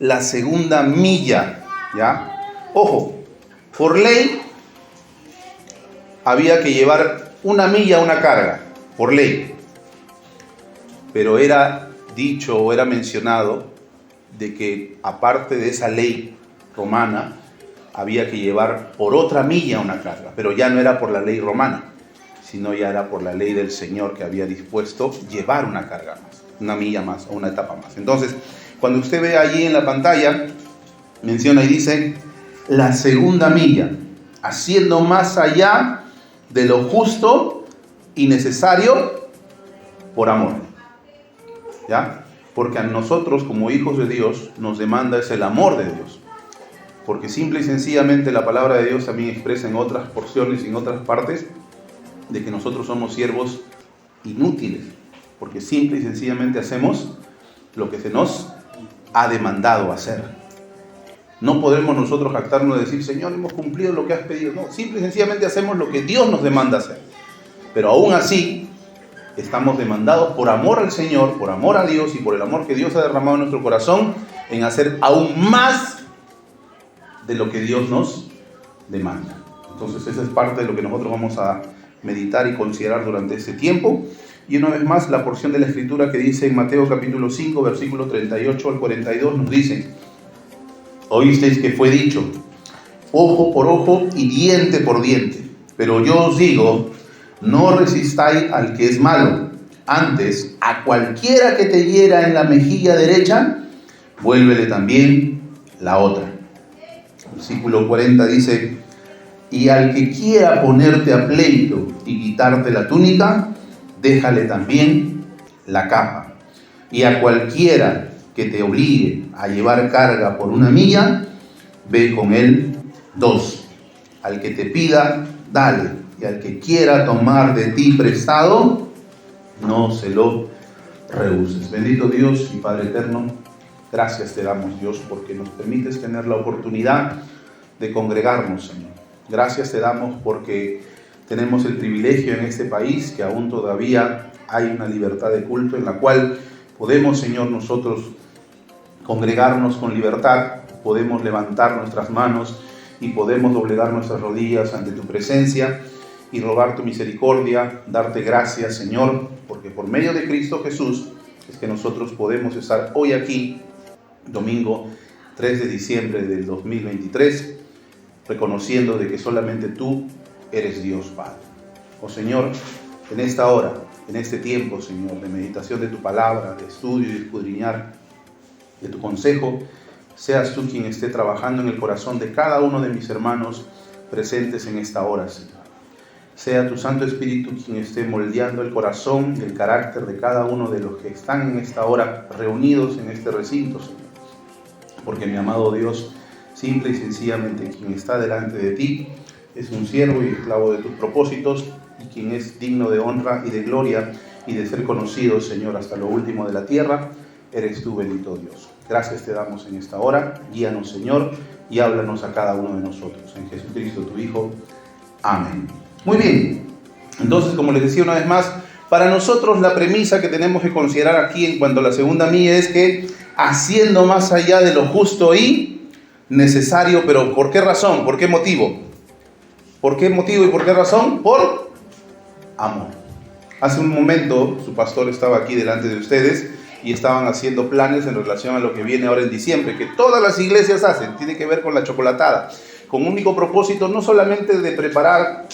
la segunda milla, ¿ya? Ojo, por ley había que llevar una milla una carga, por ley. Pero era dicho o era mencionado de que aparte de esa ley romana, había que llevar por otra milla una carga, pero ya no era por la ley romana, sino ya era por la ley del Señor que había dispuesto llevar una carga más, una milla más o una etapa más. Entonces, cuando usted ve allí en la pantalla, menciona y dice, la segunda milla, haciendo más allá de lo justo y necesario por amor. ¿Ya? Porque a nosotros como hijos de Dios nos demanda es el amor de Dios. Porque simple y sencillamente la palabra de Dios también expresa en otras porciones y en otras partes de que nosotros somos siervos inútiles. Porque simple y sencillamente hacemos lo que se nos ha demandado hacer. No podemos nosotros jactarnos de decir, Señor, hemos cumplido lo que has pedido. No, simple y sencillamente hacemos lo que Dios nos demanda hacer. Pero aún así, estamos demandados por amor al Señor, por amor a Dios y por el amor que Dios ha derramado en nuestro corazón, en hacer aún más de lo que Dios nos demanda. Entonces, esa es parte de lo que nosotros vamos a meditar y considerar durante este tiempo. Y una vez más, la porción de la Escritura que dice en Mateo capítulo 5, versículos 38 al 42, nos dice, oísteis que fue dicho, ojo por ojo y diente por diente. Pero yo os digo, no resistáis al que es malo. Antes, a cualquiera que te hiera en la mejilla derecha, vuélvele también la otra. Versículo 40 dice, y al que quiera ponerte a pleito y quitarte la túnica, déjale también la capa. Y a cualquiera que te obligue a llevar carga por una milla, ve con él 2. Al que te pida, dale. Y al que quiera tomar de ti prestado, no se lo rehuses. Bendito Dios y Padre eterno, gracias te damos, Dios, porque nos permites tener la oportunidad de congregarnos, Señor. Gracias te damos porque tenemos el privilegio en este país que aún todavía hay una libertad de culto en la cual podemos, Señor, nosotros congregarnos con libertad, podemos levantar nuestras manos y podemos doblegar nuestras rodillas ante tu presencia y rogar tu misericordia, darte gracias, Señor, porque por medio de Cristo Jesús es que nosotros podemos estar hoy aquí, domingo 3 de diciembre del 2023, reconociendo de que solamente tú eres Dios, Padre. Oh Señor, en esta hora, en este tiempo, Señor, de meditación de tu palabra, de estudio y de escudriñar de tu consejo, seas tú quien esté trabajando en el corazón de cada uno de mis hermanos presentes en esta hora, Señor. Sea tu Santo Espíritu quien esté moldeando el corazón y el carácter de cada uno de los que están en esta hora reunidos en este recinto, Señor. Porque mi amado Dios, simple y sencillamente quien está delante de ti es un siervo y esclavo de tus propósitos y quien es digno de honra y de gloria y de ser conocido, Señor, hasta lo último de la tierra, eres tú, bendito Dios. Gracias te damos en esta hora. Guíanos, Señor, y háblanos a cada uno de nosotros. En Jesucristo, tu Hijo. Amén. Muy bien. Entonces, como les decía una vez más, para nosotros la premisa que tenemos que considerar aquí en cuanto a la segunda milla es que haciendo más allá de lo justo y necesario, pero ¿por qué razón? ¿Por qué motivo? ¿Por qué motivo y por qué razón? Por amor. Hace un momento su pastor estaba aquí delante de ustedes y estaban haciendo planes en relación a lo que viene ahora en diciembre, que todas las iglesias hacen, tiene que ver con la chocolatada, con un único propósito, no solamente de preparar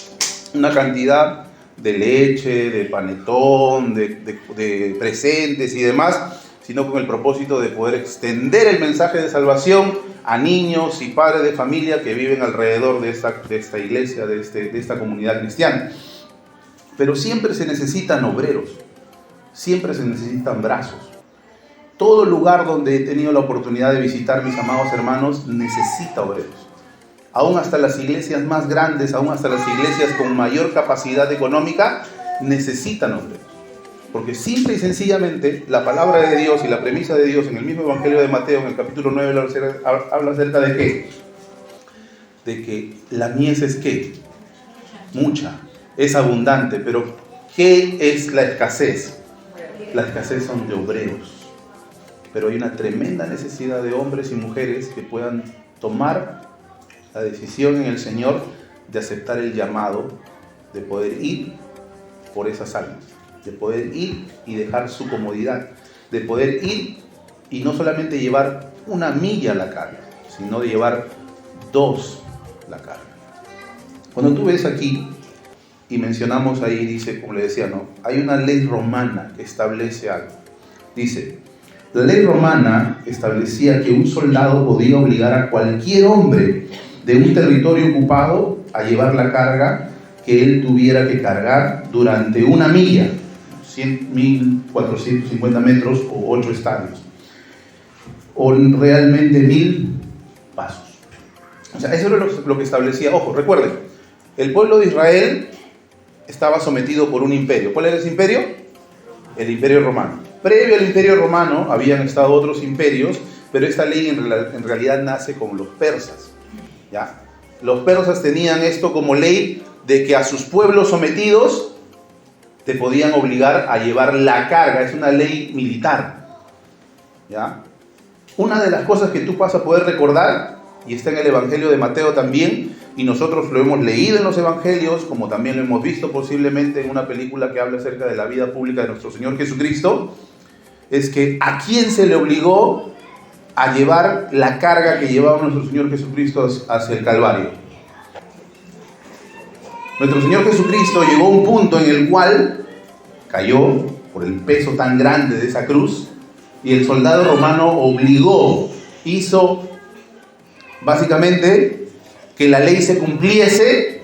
una cantidad de leche, de panetón, de presentes y demás, sino con el propósito de poder extender el mensaje de salvación a niños y padres de familia que viven alrededor de esta iglesia, de esta comunidad cristiana. Pero siempre se necesitan obreros, siempre se necesitan brazos. Todo lugar donde he tenido la oportunidad de visitar, mis amados hermanos, necesita obreros. Aún hasta las iglesias más grandes, aún hasta las iglesias con mayor capacidad económica, necesitan obreros. Porque simple y sencillamente la palabra de Dios y la premisa de Dios en el mismo Evangelio de Mateo, en el capítulo 9, habla acerca de ¿qué? De que la mies es ¿qué? Mucha, es abundante, pero ¿qué es la escasez? La escasez son de obreros. pero hay una tremenda necesidad de hombres y mujeres que puedan tomar la decisión en el Señor de aceptar el llamado, de poder ir por esas almas, de poder ir y dejar su comodidad, de poder ir y no solamente llevar 1 milla la carga, sino de llevar 2 la carga. Cuando tú ves aquí, y mencionamos ahí, dice, como le decía, ¿no? Hay una ley romana que establece algo. Dice, la ley romana establecía que un soldado podía obligar a cualquier hombre de un territorio ocupado a llevar la carga que él tuviera que cargar durante 1 milla, 1.450 metros o 8 estadios, o realmente 1.000 pasos. O sea, eso era lo que establecía. Ojo, recuerden, el pueblo de Israel estaba sometido por un imperio. ¿Cuál era ese imperio? El Imperio Romano. Previo al Imperio Romano habían estado otros imperios, pero esta ley en realidad nace con los persas, ¿ya? Los persas tenían esto como ley de que a sus pueblos sometidos te podían obligar a llevar la carga. Es una ley militar, ¿ya? Una de las cosas que tú vas a poder recordar, y está en el Evangelio de Mateo también, y nosotros lo hemos leído en los Evangelios, como también lo hemos visto posiblemente en una película que habla acerca de la vida pública de nuestro Señor Jesucristo, es que a quién se le obligó a llevar la carga que llevaba nuestro Señor Jesucristo hacia el Calvario. Nuestro Señor Jesucristo llegó a un punto en el cual cayó por el peso tan grande de esa cruz, y el soldado romano hizo básicamente que la ley se cumpliese,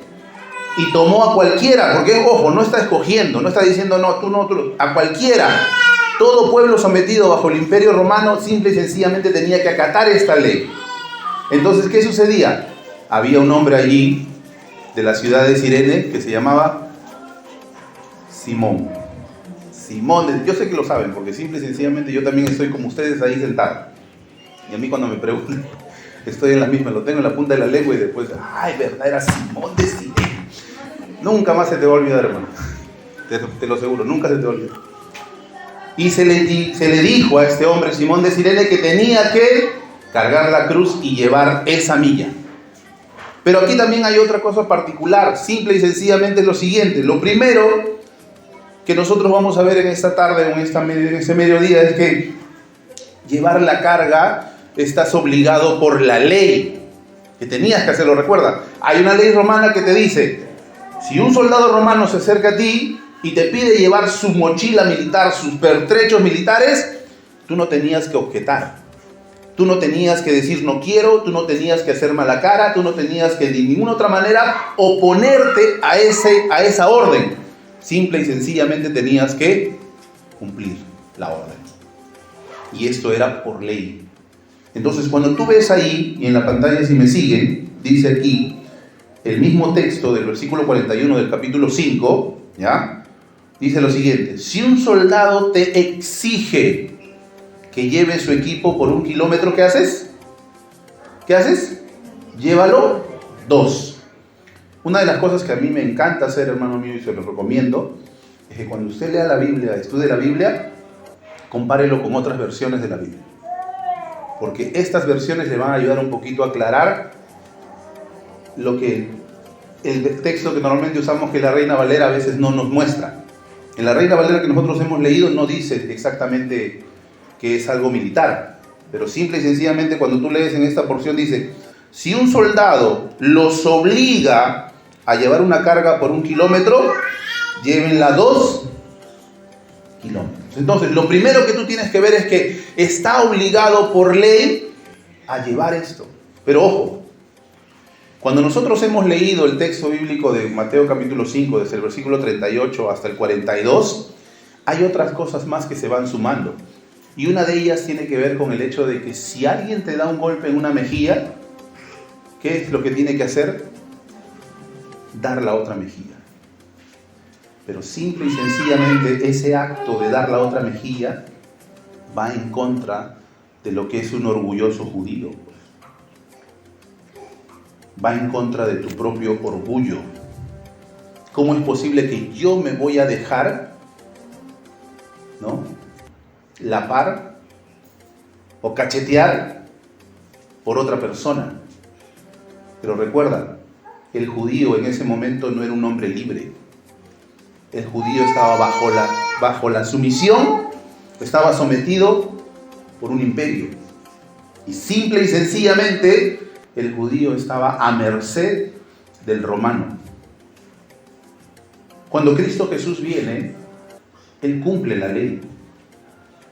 y tomó a cualquiera, porque ojo, no está escogiendo, no está diciendo no, tú, a cualquiera. Todo pueblo sometido bajo el Imperio Romano simple y sencillamente tenía que acatar esta ley. Entonces, ¿qué sucedía? Había un hombre allí de la ciudad de Cirene que se llamaba Simón. Yo sé que lo saben, porque simple y sencillamente yo también estoy como ustedes ahí sentado. Y a mí cuando me preguntan, estoy en la misma, lo tengo en la punta de la lengua y después, ay, verdad, era Simón de Cirene. Nunca más se te va a olvidar, hermano. Te lo aseguro, nunca se te va a olvidar. Y se le dijo a este hombre, Simón de Cirene, que tenía que cargar la cruz y llevar esa milla. Pero aquí también hay otra cosa particular, simple y sencillamente lo siguiente. Lo primero que nosotros vamos a ver en esta tarde o en este mediodía es que llevar la carga estás obligado por la ley, que tenías que hacerlo. Recuerda, hay una ley romana que te dice, si un soldado romano se acerca a ti y te pide llevar su mochila militar, sus pertrechos militares, tú no tenías que objetar. Tú no tenías que decir no quiero, tú no tenías que hacer mala cara, tú no tenías que de ninguna otra manera oponerte a esa orden. Simple y sencillamente tenías que cumplir la orden. Y esto era por ley. Entonces, cuando tú ves ahí, y en la pantalla si me siguen, dice aquí, el mismo texto del versículo 41 del capítulo 5, ¿ya? Dice lo siguiente: si un soldado te exige que lleve su equipo por 1 kilómetro, ¿qué haces? ¿Qué haces? Llévalo 2. Una de las cosas que a mí me encanta hacer, hermano mío, y se lo recomiendo, es que cuando usted lea la Biblia, estudie la Biblia, compárelo con otras versiones de la Biblia. Porque estas versiones le van a ayudar un poquito a aclarar lo que el texto que normalmente usamos, que la Reina Valera, a veces no nos muestra. En la Reina Valera que nosotros hemos leído no dice exactamente que es algo militar, pero simple y sencillamente cuando tú lees en esta porción dice: si un soldado los obliga a llevar una carga por 1 kilómetro, llévenla 2 kilómetros. Entonces, lo primero que tú tienes que ver es que está obligado por ley a llevar esto. Pero ojo, cuando nosotros hemos leído el texto bíblico de Mateo capítulo 5, desde el versículo 38 hasta el 42, hay otras cosas más que se van sumando. Y una de ellas tiene que ver con el hecho de que si alguien te da un golpe en una mejilla, ¿qué es lo que tiene que hacer? Dar la otra mejilla. Pero simple y sencillamente ese acto de dar la otra mejilla va en contra de lo que es un orgulloso judío. Va en contra de tu propio orgullo. ¿Cómo es posible que yo me voy a dejar, ¿no?, la par o cachetear por otra persona. Pero recuerda, el judío en ese momento no era un hombre libre. El judío estaba bajo la sumisión, estaba sometido por un imperio. Y simple y sencillamente, el judío estaba a merced del romano. Cuando Cristo Jesús viene, Él cumple la ley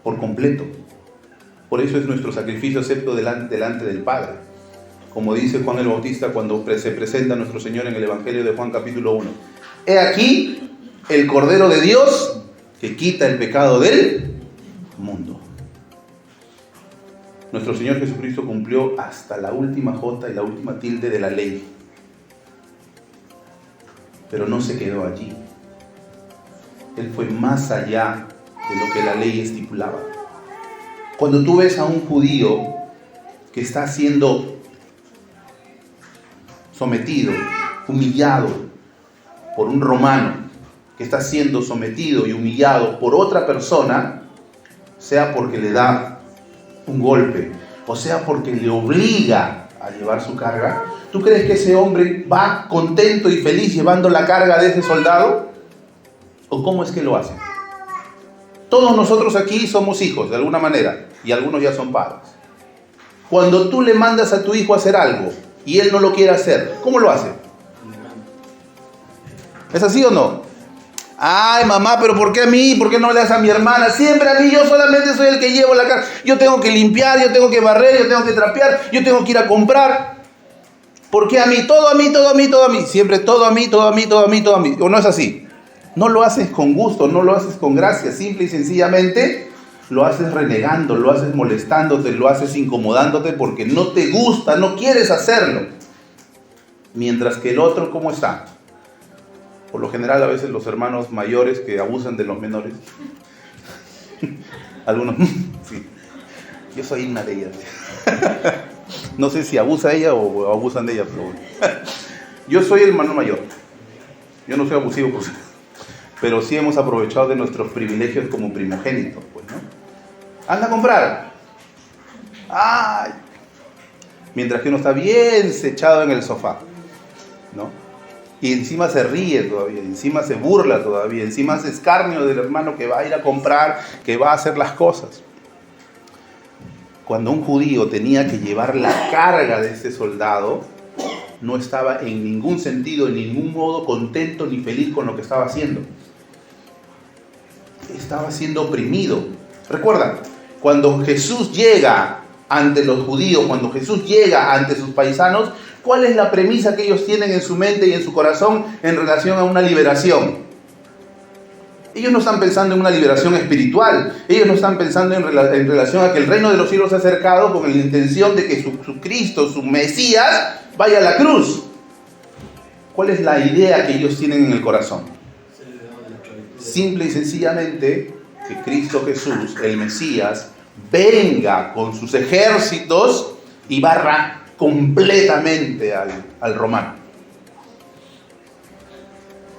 por completo. Por eso es nuestro sacrificio acepto delante del Padre. Como dice Juan el Bautista cuando se presenta a nuestro Señor en el Evangelio de Juan capítulo 1. He aquí el Cordero de Dios que quita el pecado del mundo. Nuestro Señor Jesucristo cumplió hasta la última jota y la última tilde de la ley. Pero no se quedó allí. Él fue más allá de lo que la ley estipulaba. Cuando tú ves a un judío que está siendo sometido, humillado por un romano, que está siendo sometido y humillado por otra persona, sea porque le da un golpe, o sea porque le obliga a llevar su carga, ¿tú crees que ese hombre va contento y feliz llevando la carga de ese soldado? ¿O cómo es que lo hace? Todos nosotros aquí somos hijos de alguna manera, y algunos ya son padres. Cuando tú le mandas a tu hijo a hacer algo y él no lo quiere hacer, ¿cómo lo hace? ¿Es así o no? Ay, mamá, pero ¿por qué a mí? ¿Por qué no le das a mi hermana? Siempre a mí, yo solamente soy el que llevo la carga. Yo tengo que limpiar, yo tengo que barrer, yo tengo que trapear, yo tengo que ir a comprar. ¿Por qué a mí? Todo a mí, todo a mí, todo a mí. Siempre todo a mí, todo a mí, todo a mí, todo a mí. ¿O no es así? No lo haces con gusto, no lo haces con gracia. Simple y sencillamente lo haces renegando, lo haces molestándote, lo haces incomodándote porque no te gusta, no quieres hacerlo. Mientras que el otro, ¿cómo está? Por lo general, a veces los hermanos mayores que abusan de los menores. Algunos, sí. Yo soy una de ellas. No sé si abusa ella o abusan de ella, pero bueno. Yo soy el hermano mayor. Yo no soy abusivo, pues, pero sí hemos aprovechado de nuestros privilegios como primogénitos, pues, ¿no? Anda a comprar. ¡Ay! Mientras que uno está bien echado en el sofá, ¿no? Y encima se ríe todavía, encima se burla todavía, encima hace escarnio del hermano que va a ir a comprar, que va a hacer las cosas. Cuando un judío tenía que llevar la carga de ese soldado, no estaba en ningún sentido, en ningún modo contento ni feliz con lo que estaba haciendo. Estaba siendo oprimido. Recuerda, cuando Jesús llega ante los judíos, cuando Jesús llega ante sus paisanos, ¿cuál es la premisa que ellos tienen en su mente y en su corazón en relación a una liberación? Ellos no están pensando en una liberación espiritual. Ellos no están pensando en relación a que el reino de los cielos se ha acercado con la intención de que su Cristo, su Mesías, vaya a la cruz. ¿Cuál es la idea que ellos tienen en el corazón? Simple y sencillamente que Cristo Jesús, el Mesías, venga con sus ejércitos y barra completamente al romano.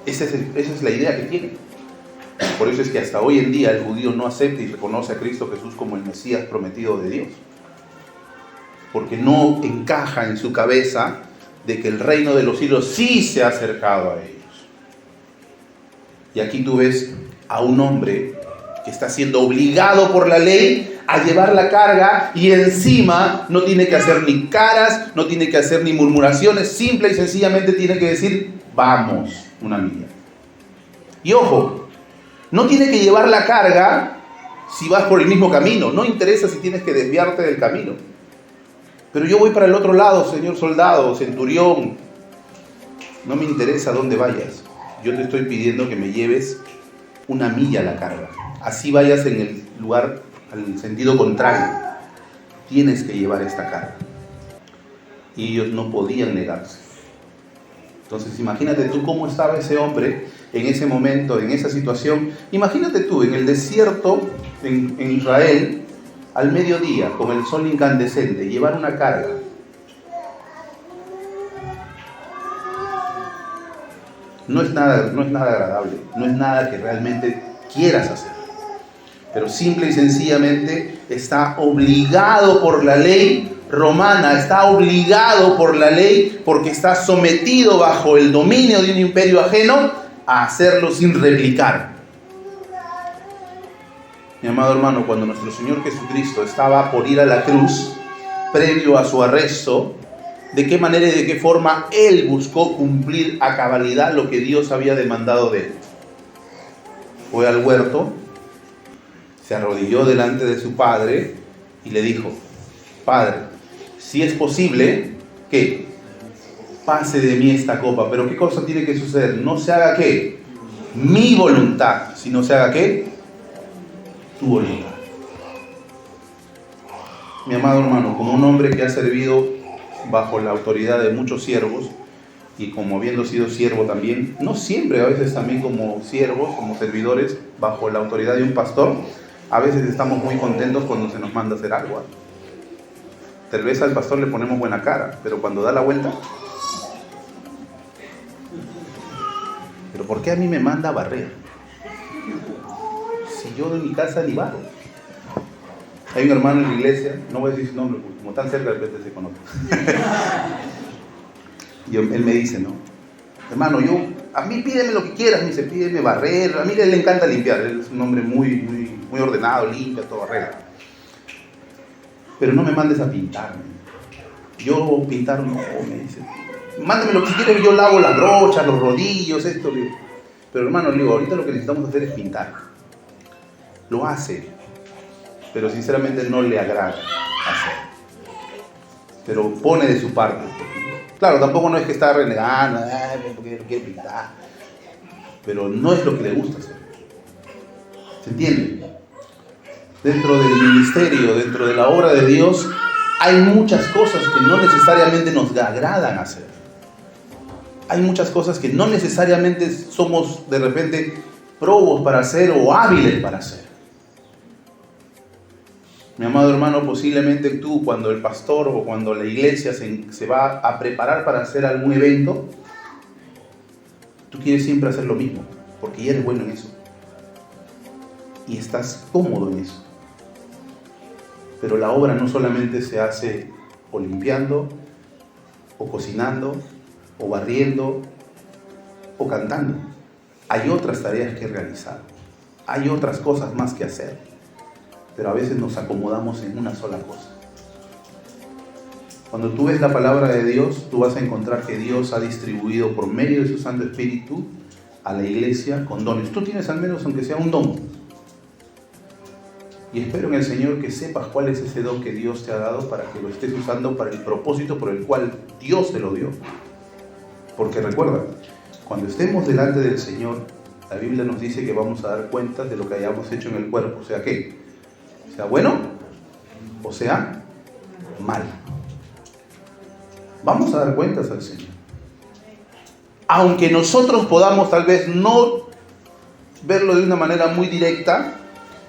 Esa es la idea que tienen. Por eso es que hasta hoy en día el judío no acepta y reconoce a Cristo Jesús como el Mesías prometido de Dios. Porque no encaja en su cabeza de que el reino de los cielos sí se ha acercado a ellos. Y aquí tú ves a un hombre que está siendo obligado por la ley a llevar la carga y encima no tiene que hacer ni caras, no tiene que hacer ni murmuraciones, simple y sencillamente tiene que decir, vamos, una milla. Y ojo, no tiene que llevar la carga si vas por el mismo camino, no interesa si tienes que desviarte del camino. Pero yo voy para el otro lado, señor soldado, centurión, no me interesa dónde vayas, yo te estoy pidiendo que me lleves una milla la carga, así vayas en el lugar al sentido contrario, tienes que llevar esta carga. Y ellos no podían negarse. Entonces imagínate tú cómo estaba ese hombre en ese momento, en esa situación. Imagínate tú en el desierto, en Israel, al mediodía, con el sol incandescente, llevar una carga. No es nada agradable, no es nada que realmente quieras hacer. pero simple y sencillamente está obligado por la ley romana, está obligado por la ley porque está sometido bajo el dominio de un imperio ajeno a hacerlo sin replicar. Mi amado hermano, cuando nuestro Señor Jesucristo estaba por ir a la cruz, previo a su arresto, ¿de qué manera y de qué forma Él buscó cumplir a cabalidad lo que Dios había demandado de Él? Fue al huerto, se arrodilló delante de su Padre y le dijo: Padre, si es posible, ¿qué? Pase de mí esta copa. Pero ¿qué cosa tiene que suceder? No se haga ¿qué? Mi voluntad, sino se haga ¿qué? Tu voluntad. Mi amado hermano, como un hombre que ha servido bajo la autoridad de muchos siervos, y como habiendo sido siervo también, no siempre, a veces también como siervos, como servidores, bajo la autoridad de un pastor, a veces estamos muy contentos cuando se nos manda hacer algo. Tal vez al pastor le ponemos buena cara, pero cuando da la vuelta, ¿pero por qué a mí me manda a barrer? Si yo de mi casa ni barro. Hay un hermano en la iglesia, no voy a decir su nombre, porque como tan cerca de repente se conoce. Y él me dice, no, hermano, a mí pídeme lo que quieras, me dice, pídeme barrer, a mí le encanta limpiar, él es un hombre muy ordenado, limpia, todo arregla. Pero no me mandes a pintarme. Yo pintar no, me dice. Mándame lo que quieras, yo lavo las brochas, los rodillos, esto. Pero hermano, le digo, ahorita lo que necesitamos hacer es pintar. Lo hace, pero sinceramente no le agrada hacer. Pero pone de su parte. Claro, tampoco no es que está renegando, porque quiere pintar. Pero no es lo que le gusta hacer. ¿Se entiende? Dentro del ministerio, dentro de la obra de Dios, hay muchas cosas que no necesariamente nos agradan hacer. Hay muchas cosas que no necesariamente somos de repente probos para hacer o hábiles para hacer. Mi amado hermano, posiblemente tú, cuando el pastor o cuando la iglesia se va a preparar para hacer algún evento, tú quieres siempre hacer lo mismo, porque ya eres bueno en eso. Y estás cómodo en eso. Pero la obra no solamente se hace o limpiando, o cocinando, o barriendo, o cantando. Hay otras tareas que realizar. Hay otras cosas más que hacer. Pero a veces nos acomodamos en una sola cosa. Cuando tú ves la palabra de Dios, tú vas a encontrar que Dios ha distribuido por medio de su Santo Espíritu a la iglesia con dones. Tú tienes al menos, aunque sea un don. Y espero en el Señor que sepas cuál es ese don que Dios te ha dado para que lo estés usando para el propósito por el cual Dios te lo dio. Porque recuerda, cuando estemos delante del Señor, la Biblia nos dice que vamos a dar cuentas de lo que hayamos hecho en el cuerpo. O sea, ¿qué? Sea bueno o sea mal. Vamos a dar cuentas al Señor. Aunque nosotros podamos tal vez no verlo de una manera muy directa,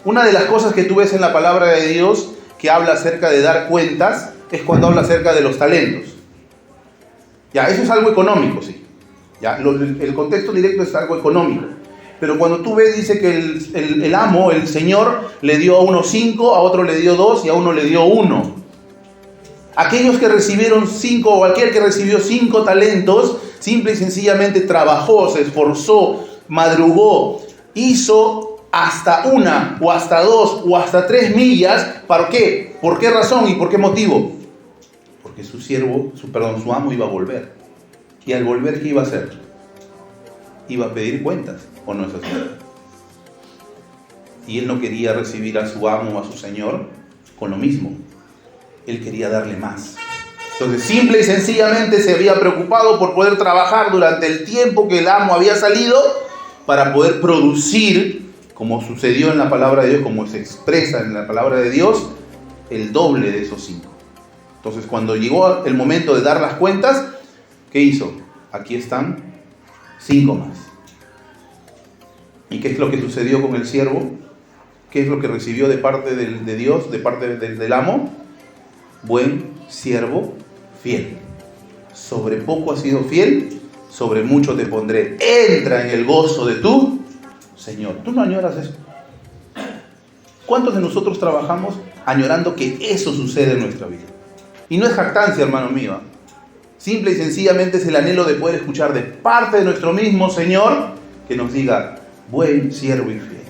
una de las cosas que tú ves en la palabra de Dios que habla acerca de dar cuentas es cuando habla acerca de los talentos. Ya, eso es algo económico, sí. Ya, el contexto directo es algo económico. Pero cuando tú ves, dice que el amo, el Señor, le dio a uno 5, a otro le dio 2 y a uno le dio 1. Aquellos que recibieron 5 o aquel que recibió 5 talentos, simple y sencillamente trabajó, se esforzó, madrugó, hizo hasta 1 o hasta 2 o hasta 3 millas. ¿Para qué? ¿Por qué razón y por qué motivo? Porque su amo iba a volver. Y al volver, ¿qué iba a hacer? Iba a pedir cuentas, ¿o no es así? Y él no quería recibir a su amo o a su señor con lo mismo. Él quería darle más. Entonces, simple y sencillamente se había preocupado por poder trabajar durante el tiempo que el amo había salido para poder producir, como sucedió en la palabra de Dios, como se expresa en la palabra de Dios, el doble de esos 5. Entonces, cuando llegó el momento de dar las cuentas, ¿qué hizo? Aquí están 5 más. ¿Y qué es lo que sucedió con el siervo? ¿Qué es lo que recibió de parte de Dios, de parte del amo? Buen siervo, fiel. Sobre poco has sido fiel, sobre mucho te pondré. Entra en el gozo de tu Señor. ¿Tú no añoras eso? ¿Cuántos de nosotros trabajamos añorando que eso suceda en nuestra vida? Y no es jactancia, hermano mío. Simple y sencillamente es el anhelo de poder escuchar de parte de nuestro mismo Señor que nos diga: buen siervo y fiel,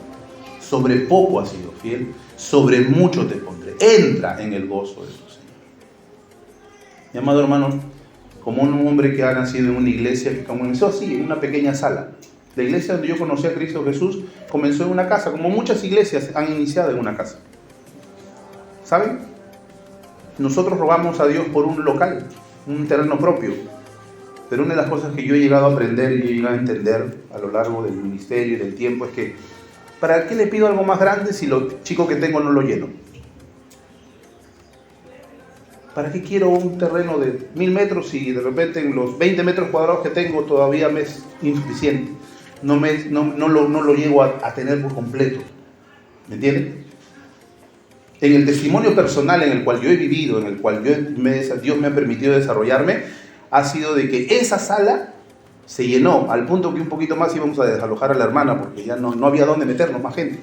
sobre poco has sido fiel, sobre mucho te pondré. Entra en el gozo de tu Señor. Mi amado hermano, como un hombre que ha nacido en una iglesia que comenzó así, en una pequeña sala. La iglesia donde yo conocí a Cristo Jesús comenzó en una casa, como muchas iglesias han iniciado en una casa. ¿Saben? Nosotros rogamos a Dios por un local, un terreno propio. Pero una de las cosas que yo he llegado a aprender y he llegado a entender a lo largo del ministerio y del tiempo es que ¿para qué le pido algo más grande si lo chico que tengo no lo lleno? ¿Para qué quiero un terreno de 1000 metros si de repente en los 20 metros cuadrados que tengo todavía me es insuficiente? No lo llego a tener por completo. ¿Me entienden? En el testimonio personal en el cual yo he vivido, en el cual Dios me ha permitido desarrollarme, ha sido de que esa sala se llenó al punto que un poquito más íbamos a desalojar a la hermana porque ya no había dónde meternos más gente.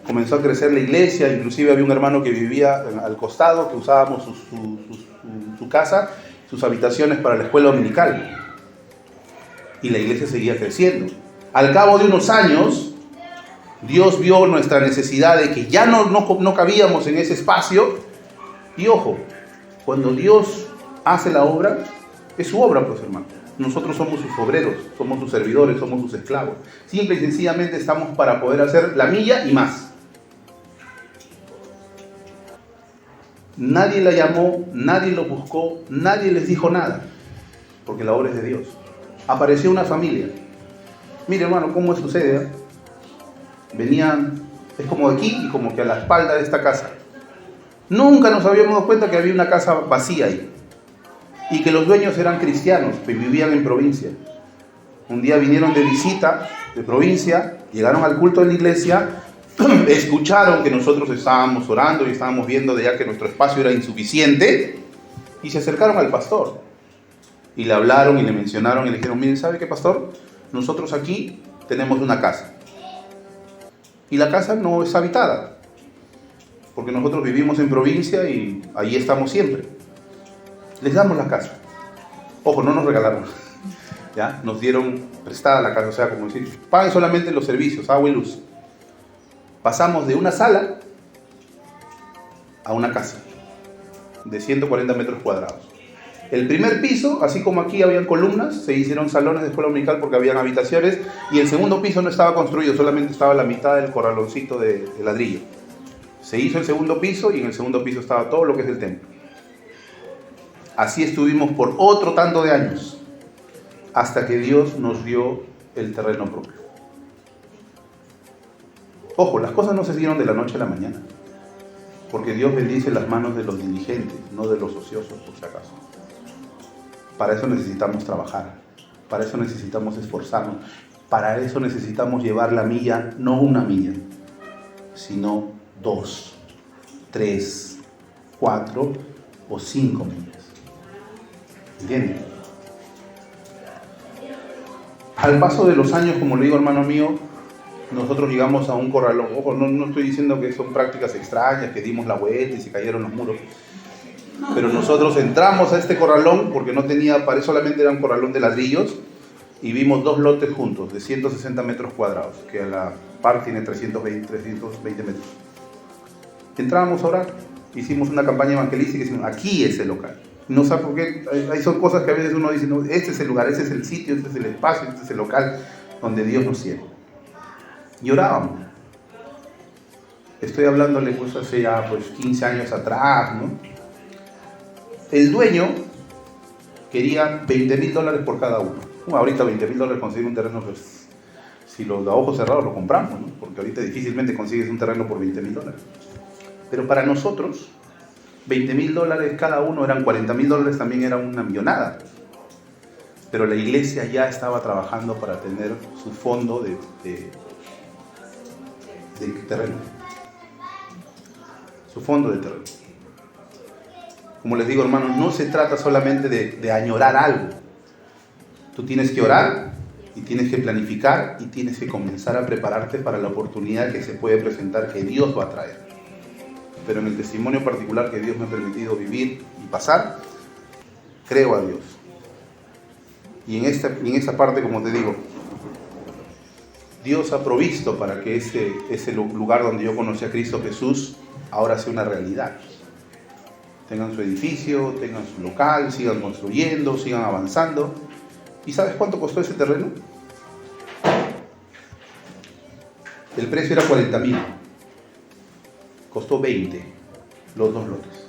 Comenzó a crecer la iglesia, inclusive había un hermano que vivía al costado, que usábamos su casa, sus habitaciones para la escuela dominical. Y la iglesia seguía creciendo. Al cabo de unos años, Dios vio nuestra necesidad de que ya no cabíamos en ese espacio. Y ojo, cuando Dios hace la obra, es su obra, pues, hermano. Nosotros somos sus obreros, somos sus servidores, somos sus esclavos. Simple y sencillamente estamos para poder hacer la milla y más. Nadie la llamó, nadie lo buscó, nadie les dijo nada, porque la obra es de Dios. Apareció una familia. Mire, hermano, cómo sucede. Venían, es como aquí y como que a la espalda de esta casa. Nunca nos habíamos dado cuenta que había una casa vacía ahí. Y que los dueños eran cristianos, que vivían en provincia. Un día vinieron de visita de provincia, llegaron al culto de la iglesia, escucharon que nosotros estábamos orando y estábamos viendo de ya que nuestro espacio era insuficiente, y se acercaron al pastor. Y le hablaron y le mencionaron y le dijeron: miren, ¿sabe qué, pastor? Nosotros aquí tenemos una casa. Y la casa no es habitada, porque nosotros vivimos en provincia y allí estamos siempre. Les damos la casa. Ojo, no nos regalaron. ¿Ya? Nos dieron prestada la casa, o sea, como decir, paguen solamente los servicios, agua y luz. Pasamos de una sala a una casa de 140 metros cuadrados. El primer piso, así como aquí habían columnas, se hicieron salones de escuela dominical porque habían habitaciones, y el segundo piso no estaba construido, solamente estaba la mitad del corraloncito de ladrillo. Se hizo el segundo piso y en el segundo piso estaba todo lo que es el templo. Así estuvimos por otro tanto de años, hasta que Dios nos dio el terreno propio. Ojo, las cosas no se dieron de la noche a la mañana, porque Dios bendice las manos de los diligentes, no de los ociosos, por si acaso. Para eso necesitamos trabajar, para eso necesitamos esforzarnos, para eso necesitamos llevar la milla, no una milla, sino 2, 3, 4 o 5 millas. ¿Entienden? Al paso de los años, como le digo, hermano mío, nosotros llegamos a un corralón. Ojo, no estoy diciendo que son prácticas extrañas, que dimos la vuelta y se cayeron los muros. Pero nosotros entramos a este corralón porque no tenía pared, solamente era un corralón de ladrillos, y vimos 2 lotes juntos de 160 metros cuadrados, que a la par tiene 320 metros. Entrábamos a orar, hicimos una campaña evangelística y decimos: aquí es el local. No sé por qué, hay son cosas que a veces uno dice: no, este es el lugar, este es el sitio, este es el espacio, este es el local donde Dios nos tiene. Y orábamos. Estoy hablándole pues hace ya 15 años atrás, ¿no? El dueño quería $20,000 por cada uno. Ahorita $20,000 conseguir un terreno, pues, si los de ojos cerrados lo compramos, ¿no? Porque ahorita difícilmente consigues un terreno por $20,000. Pero para nosotros, $20,000 cada uno eran $40,000, también era una millonada. Pero la iglesia ya estaba trabajando para tener su fondo de terreno. Su fondo de terreno. Como les digo, hermanos, no se trata solamente de añorar algo. Tú tienes que orar Y tienes que planificar y tienes que comenzar a prepararte para la oportunidad que se puede presentar, que Dios va a traer. Pero en el testimonio particular que Dios me ha permitido vivir y pasar, creo a Dios. Y en esa parte, como te digo, Dios ha provisto para que ese lugar donde yo conocí a Cristo Jesús ahora sea una realidad. Tengan su edificio, tengan su local, sigan construyendo, sigan avanzando. ¿Y sabes cuánto costó ese terreno? El precio era 40.000. Costó 20 los 2 lotes.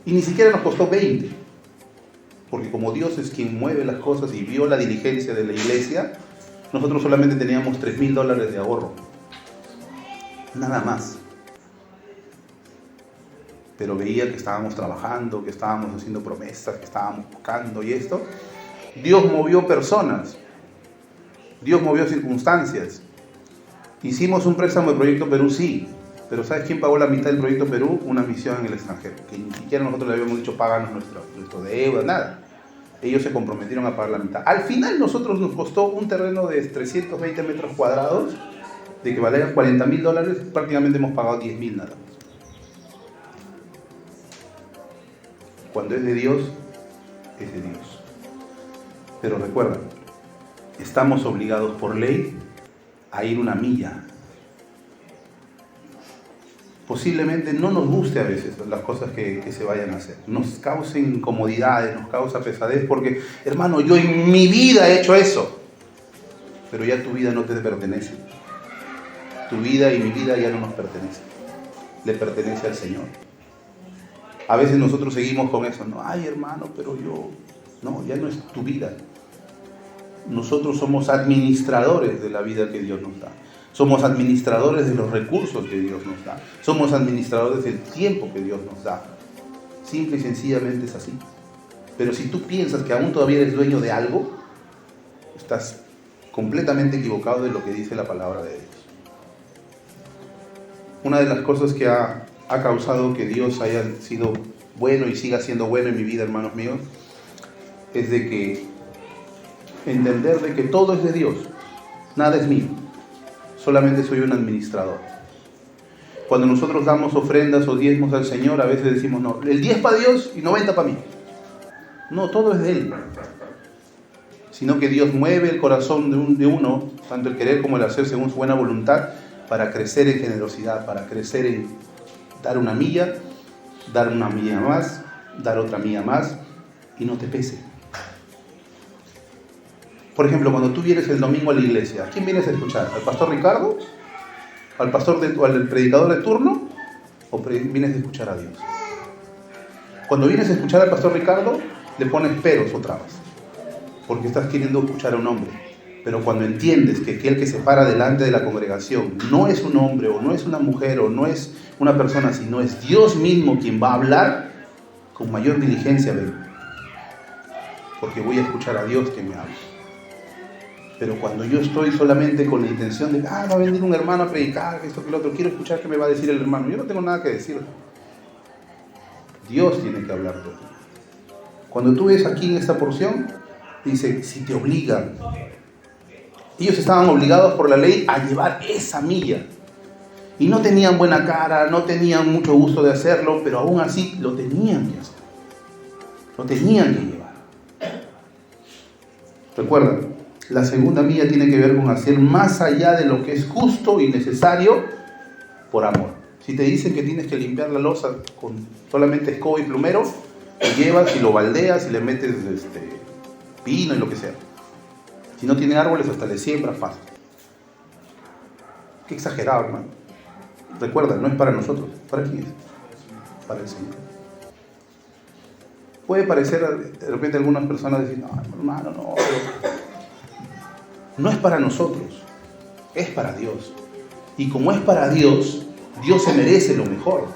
Y ni siquiera nos costó 20. Porque como Dios es quien mueve las cosas y vio la diligencia de la iglesia, nosotros solamente teníamos $3,000 de ahorro. Nada más. Pero veía que estábamos trabajando, que estábamos haciendo promesas, que estábamos buscando y esto. Dios movió personas. Dios movió circunstancias. Hicimos un préstamo de Proyecto Perú, sí. Pero ¿sabes quién pagó la mitad del Proyecto Perú? Una misión en el extranjero. Que ni siquiera nosotros le habíamos dicho, páganos nuestro deuda, nada. Ellos se comprometieron a pagar la mitad. Al final nosotros nos costó un terreno de 320 metros cuadrados, de que valieran $40,000, prácticamente hemos pagado 10.000 nada más. Cuando es de Dios, es de Dios. Pero recuerda, estamos obligados por ley a ir una milla. Posiblemente no nos guste a veces las cosas que se vayan a hacer. Nos causen incomodidades, nos causa pesadez, porque, hermano, yo en mi vida he hecho eso. Pero ya tu vida no te pertenece. Tu vida y mi vida ya no nos pertenece. Le pertenece al Señor. A veces nosotros seguimos con eso. No, ay, hermano, pero yo... No, ya no es tu vida. Nosotros somos administradores de la vida que Dios nos da. Somos administradores de los recursos que Dios nos da. Somos administradores del tiempo que Dios nos da. Simple y sencillamente es así. Pero si tú piensas que aún todavía eres dueño de algo, estás completamente equivocado de lo que dice la palabra de Dios. Una de las cosas que ha causado que Dios haya sido bueno y siga siendo bueno en mi vida, hermanos míos, es de que entender de que todo es de Dios, nada es mío, solamente soy un administrador. Cuando nosotros damos ofrendas o diezmos al Señor, a veces decimos, no, el 10 para Dios y 90 para mí. No, todo es de Él. Sino que Dios mueve el corazón de uno, tanto el querer como el hacer según su buena voluntad, para crecer en generosidad, para crecer en dar una milla más, dar otra milla más, y no te pese. Por ejemplo, cuando tú vienes el domingo a la iglesia, ¿a quién vienes a escuchar? ¿Al pastor Ricardo? ¿Al pastor o al predicador de turno? ¿O vienes a escuchar a Dios? Cuando vienes a escuchar al pastor Ricardo, le pones peros o trabas, porque estás queriendo escuchar a un hombre. Pero cuando entiendes que aquel que se para delante de la congregación no es un hombre, o no es una mujer, o no es una persona, sino es Dios mismo quien va a hablar, con mayor diligencia ven, porque voy a escuchar a Dios que me habla. Pero cuando yo estoy solamente con la intención de, va a venir un hermano a predicar, esto que lo otro, quiero escuchar qué me va a decir el hermano, yo no tengo nada que decir. Dios tiene que hablar de ti. Cuando tú ves aquí en esta porción, dice, si te obligan. Ellos estaban obligados por la ley a llevar esa milla. Y no tenían buena cara, no tenían mucho gusto de hacerlo, pero aún así lo tenían que hacer. Lo tenían que llevar. Recuerda, la segunda milla tiene que ver con hacer más allá de lo que es justo y necesario por amor. Si te dicen que tienes que limpiar la loza con solamente escoba y plumero, lo llevas y lo baldeas y le metes pino y lo que sea. Si no tiene árboles, hasta le siembras fácil. Qué exagerado, hermano. Recuerda, no es para nosotros. ¿Para quién es? Para el Señor. Puede parecer, de repente, algunas personas decir, no, hermano, no. No es para nosotros. Es para Dios. Y como es para Dios, Dios se merece lo mejor.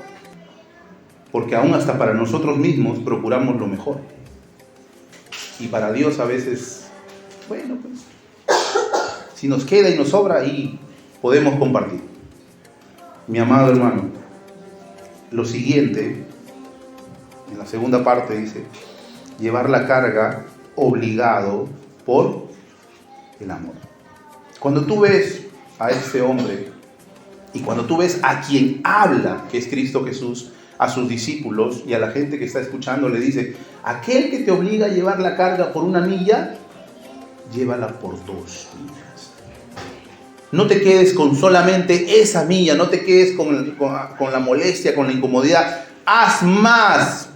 Porque aún hasta para nosotros mismos procuramos lo mejor. Y para Dios a veces, bueno, pues, si nos queda y nos sobra, ahí podemos compartir. Mi amado hermano, lo siguiente, en la segunda parte dice, llevar la carga obligado por el amor. Cuando tú ves a este hombre y cuando tú ves a quien habla, que es Cristo Jesús, a sus discípulos y a la gente que está escuchando, le dice: aquel que te obliga a llevar la carga por 1 milla, llévala por 2 millas. No te quedes con solamente esa milla, no te quedes con la molestia, con la incomodidad. Haz más.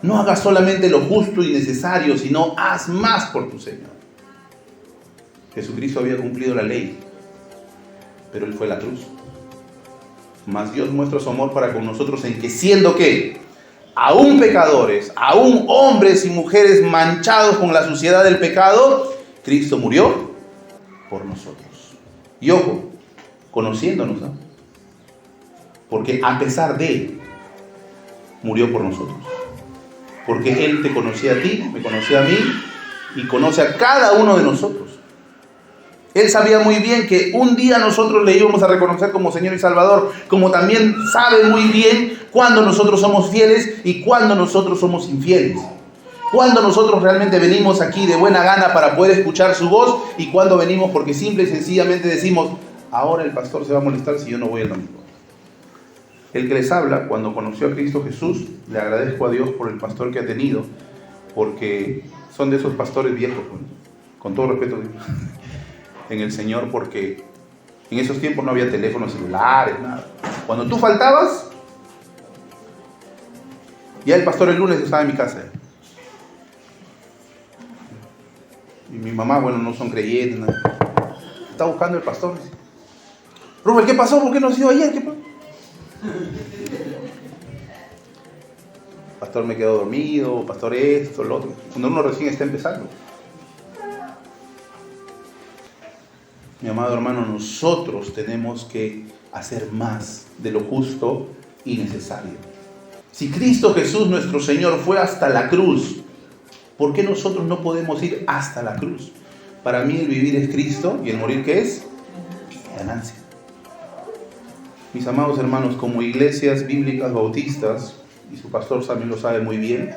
No hagas solamente lo justo y necesario, sino haz más por tu Señor. Jesucristo había cumplido la ley, pero Él fue a la cruz. Mas Dios muestra su amor para con nosotros en que, siendo que aún pecadores, aún hombres y mujeres manchados con la suciedad del pecado, Cristo murió por nosotros. Y ojo, conociéndonos, ¿no? Porque a pesar de Él, murió por nosotros. Porque Él te conocía a ti, me conocía a mí y conoce a cada uno de nosotros. Él sabía muy bien que un día nosotros le íbamos a reconocer como Señor y Salvador, como también sabe muy bien cuándo nosotros somos fieles y cuándo nosotros somos infieles. Cuándo nosotros realmente venimos aquí de buena gana para poder escuchar su voz y cuándo venimos porque simple y sencillamente decimos: ahora el pastor se va a molestar si yo no voy el domingo. El que les habla, cuando conoció a Cristo Jesús, le agradezco a Dios por el pastor que ha tenido, porque son de esos pastores viejos, con todo respeto en el Señor, porque en esos tiempos no había teléfonos celulares, nada. Cuando tú faltabas, ya el pastor el lunes estaba en mi casa. Y mi mamá, bueno, no son creyentes, nada. Está buscando el pastor. Rubén, ¿qué pasó? ¿Por qué no has ido ayer? ¿Qué pasó? Pastor, me quedo dormido, pastor esto, lo otro. Cuando uno recién está empezando. Mi amado hermano, nosotros tenemos que hacer más de lo justo y necesario. Si Cristo Jesús, nuestro Señor, fue hasta la cruz, ¿por qué nosotros no podemos ir hasta la cruz? Para mí el vivir es Cristo y el morir, ¿qué es? Ganancia. Mis amados hermanos, como iglesias bíblicas bautistas, y su pastor también lo sabe muy bien,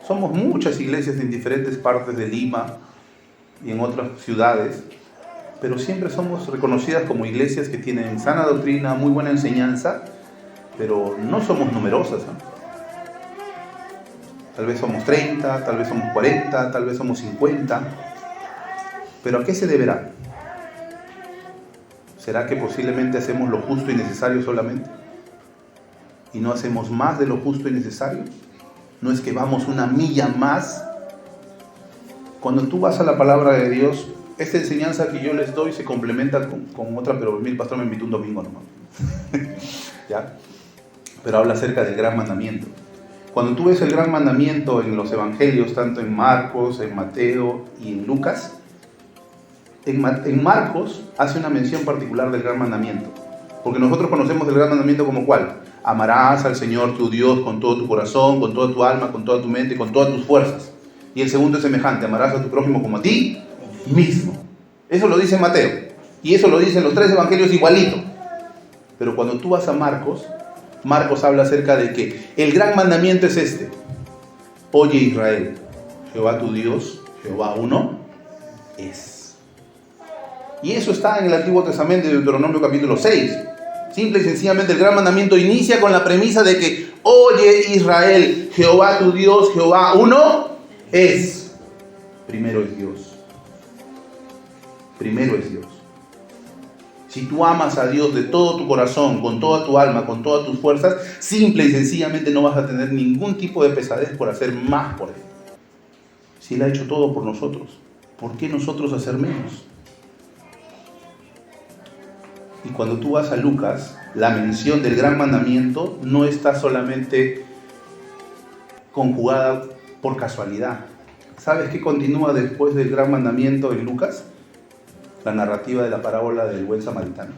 somos muchas iglesias en diferentes partes de Lima y en otras ciudades, pero siempre somos reconocidas como iglesias que tienen sana doctrina, muy buena enseñanza, pero no somos numerosas, ¿no? Tal vez somos 30, tal vez somos 40, tal vez somos 50, pero ¿a qué se deberá? ¿Será que posiblemente hacemos lo justo y necesario solamente? ¿Y no hacemos más de lo justo y necesario? ¿No es que vamos 1 milla más? Cuando tú vas a la palabra de Dios, esta enseñanza que yo les doy se complementa con otra, pero el pastor me invitó un domingo nomás. ¿Ya? Pero habla acerca del gran mandamiento. Cuando tú ves el gran mandamiento en los evangelios, tanto en Marcos, en Mateo y en Lucas, en Marcos hace una mención particular del gran mandamiento. Porque nosotros conocemos el gran mandamiento como ¿cuál? Amarás al Señor tu Dios con todo tu corazón, con toda tu alma, con toda tu mente, con todas tus fuerzas. Y el segundo es semejante: amarás a tu prójimo como a ti mismo. Eso lo dice Mateo. Y eso lo dicen los 3 evangelios igualito. Pero cuando tú vas a Marcos, Marcos habla acerca de que el gran mandamiento es este: oye Israel, Jehová tu Dios, Jehová uno es. Y eso está en el Antiguo Testamento de Deuteronomio capítulo 6. Simple y sencillamente el gran mandamiento inicia con la premisa de que oye Israel, Jehová tu Dios, Jehová uno es. Primero es Dios. Primero es Dios. Si tú amas a Dios de todo tu corazón, con toda tu alma, con todas tus fuerzas, simple y sencillamente no vas a tener ningún tipo de pesadez por hacer más por Él. Si Él ha hecho todo por nosotros, ¿por qué nosotros hacer menos? Y cuando tú vas a Lucas, la mención del gran mandamiento no está solamente conjugada por casualidad. ¿Sabes qué continúa después del gran mandamiento en Lucas? La narrativa de la parábola del buen samaritano.